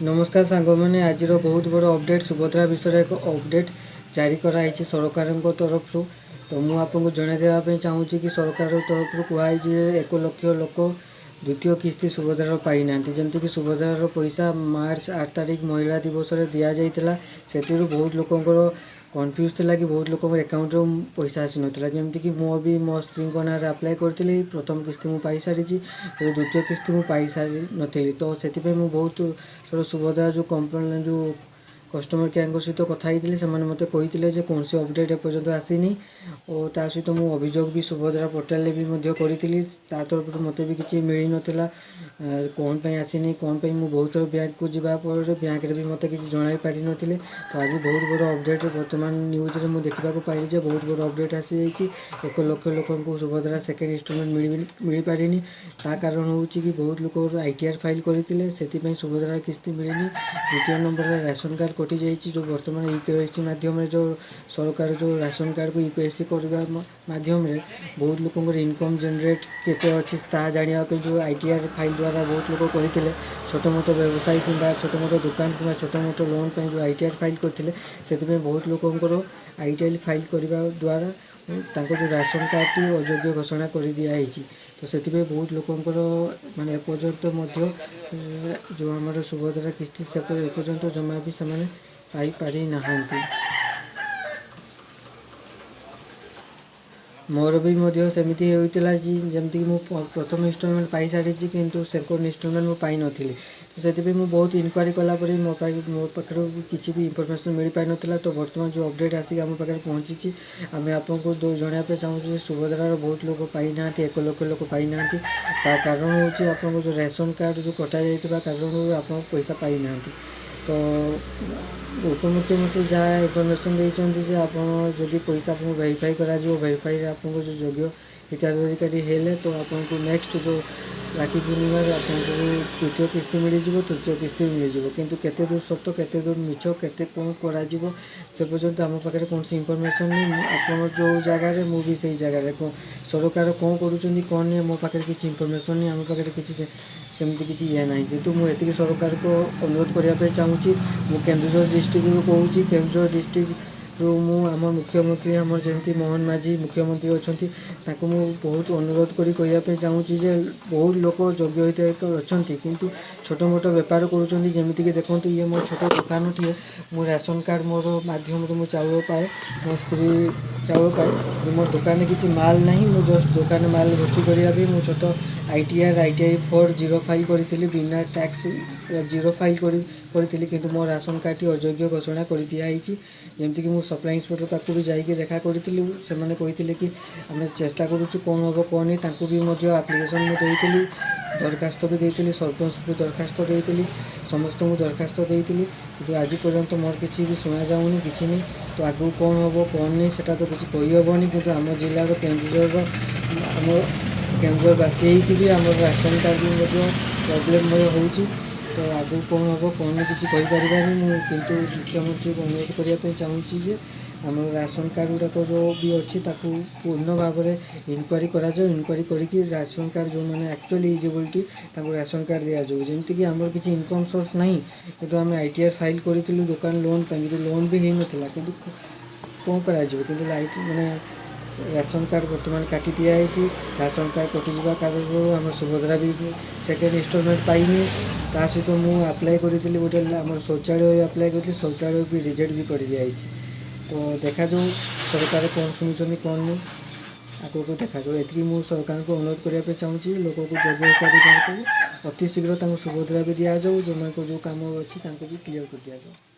नमस्कार सांग मैंने आज बहुत बड़ अपडेट सुभद्रा विषय एक अपडेट जारी कराई सरकार तरफ। तो मुझे आपको जनईदेवाई चाहूँगी कि सरकार तरफ कहुई 1 लाख लोक द्वितीय किस्ती सुभद्रार पाई ना जमीक सुभद्रार पैसा मार्च 8 तारिख महिला दिवस में दि जाता से बहुत लोकंर कन्फ्यूज था कि बहुत लोक अकाउंट पैसा आसी नाला जमीक मो भी मो स्त्री ना आप्लाय करी प्रथम किस्ती मुझे पाई सारी द्वितीय किस्ती मुझे पाई सारी नी तो से बहुत सुभद्रा जो कंप्लेन जो कस्टमर केयर सहित कथी से मत कही कौन सी अपडेट एपर्तंत आसीनी और ता सहित मु अभियोग भी सुभद्रा पोर्टाल भी करी तरफ मत भी किसी मिल नाला कौन पे आसीनी कौन पे मुझे बहुत थर बैंक को जावापर बैंक भी मत कि जन पारि नी तो आज बहुत बड़ अपडेट बर्तमान न्यूज में मुझे देखा पाइली बहुत बड़ अपडेट आसी जाइए 1 लाख लोक सुभद्रा सेकेंड इंस्टॉलमेंट मिल पारिनी ता कारण हूँ कि बहुत लोक ITR फाइल करते से सुभद्रा किस्ती मिलनी। द्वितीय नंबर राशन कार्ड कटि जाइए जो बर्तमान EKYC माध्यम जो सरकार जो राशन कार्ड को EKYC करने माध्यम बहुत लोक इनकम जनरेट केते अच्छी जानापी जो ITR फाइल द्वारा बहुत लोग करते छोट मोट व्यवसायी कि छोट मोट दुकान कि छोट मोट लोन पर जो ITR फाइल करते से बहुत लोकंर ITR फाइल करने द्वारा जो राशन कार्ड अयोग्य घोषणा कर दिखाई तो से बहुत लोकंर माने एपर्यंत जो आम सुभद्रा किस्ती से एपर्यंत जमा भी से पाई पारि नाहांती। मोर भी सेमती होता जमीक मुझे प्रथम इंस्टॉलमेंट पाई सारी किंतु सेकेंड इंस्टॉलमेंट मुझे पाई नी से बहुत इनक्वारी कलापर मो पाखे किसी भी इनफॉरमेशन मिल पाई ना तो बर्तमान जो अपडेट आसिक आम पाखे पहुँची आम आपको जनवाई चाहूँ सुभद्रार बहुत लोग पाई ना 1 लाख लोक पाई ना कारण हूँ आप जो राशन कार्ड जो कटा जाता कारण आप पैसा पाई ना तो उपमुख्यमंत्री जहाँ इनफर्मेशन देते आप जदि पैसा आपको वेरीफाई करा वेरीफाई आपको जो योग्य हिताधिकारी हेले तो आपको नेक्स्ट जो राखी पूर्णिमा आपको तृतीय किस्ती मिल जाव तृतीय किस्ती मिल जाव किंतु केते दूर सत्य केते दूर मिछ केते कौन करा से पर्यंत आम पाखे कौन सी इनफर्मेशन नहीं आप जो जगार मुझे से जगार सरकार कौन करुँच कौन नहीं मो पाखे किसी इनफर्मेशन नहीं आम पाखे किसी सेमती किसी ये ना किंतु मुझे सरकार को अनुरोध करने चाहूँगी मु केन्दुझर डिस्ट्रिक्ट कहूँ केन्दुझर डिस्ट्रिक्ट मु आम मुख्यमंत्री आम जमी मोहन माझी मुख्यमंत्री अच्छा बहुत अनुरोध करने चाहूँगी बहुत लोक योग्य अच्छा किंतु छोट मोट बेपार करमीक देखो ये मो छोट दुकान टे मो राशन कार्ड मोर मध्यम मु चाउल पाए मो स्त्री चाउल पाए मोर दुकान किसी माल ना मु जस्ट दुकान माल भर्ती करने मु छोट ITI 4 0 फाइल करी बिना टैक्स 0 फाइल करी किंतु मो राशन कार्ड टी अयोग्य घोषणा कर दिखाई जमीक मुझे सप्लाई इंस्पेक्टर पाक भी जाकि देखा करी से कहते कि आम चेष्टा करुँ कौन हम कौन नहीं भी आप्लिकेसन मुझे दरखास्त भी देती सरपंच को दरखास्त देती समस्त को दरखास्त देती कि आज पर्यंत मोर किसी भी शुणा जाऊनी किसी नहीं तो आगू कौन हम कौन नहीं से तो किसी कहीहबनी कि आम जिलार केन्दुझर आम केन्दुझरवासी भी आम राशन कार्ड भी प्रोब्लेम हो तो आगू कौन हम कौन किसी कहींपारानी किंतु मुख्यमंत्री को अनुरोध करने चाहूँगी आम राशन कार्ड गुड़ाक जो भी अच्छी पूर्ण भाव में इनक्वारी इनक्वारी करके राशन कार्ड जो मैंने एक्चुअली इजिबिलिटी राशन कार्ड दि जाऊ जमीक आम किसी इनकम सोर्स ना कि आम ITR फाइल करूँ दुकान लोन लोन भी हो नाला कि कौन कर लाइट मैंने राशन कार्ड बर्तमान काटी दिखाई राशन कार्ड कटिजा कारण आम सुभद्रा भी सेकेंड इंस्टॉलमेंट पाइनी ता सहित मुझे आप्लाय करी गोटे आम शौचालय आप्लाय करी शौचालय भी रिजेक्ट भी कर दिखाई तो देखा जाऊ सरकार कौन शुणुं कौन नहीं आगे को देखा जाऊ ये मुझे सरकार को अनुरोध करने चाहूँगी लोक को योग्य हिताधिकारी अति शीघ्र सुभद्रा भी दि जाऊ जो जो कम अच्छी भी क्लीयर कर दि जाऊ।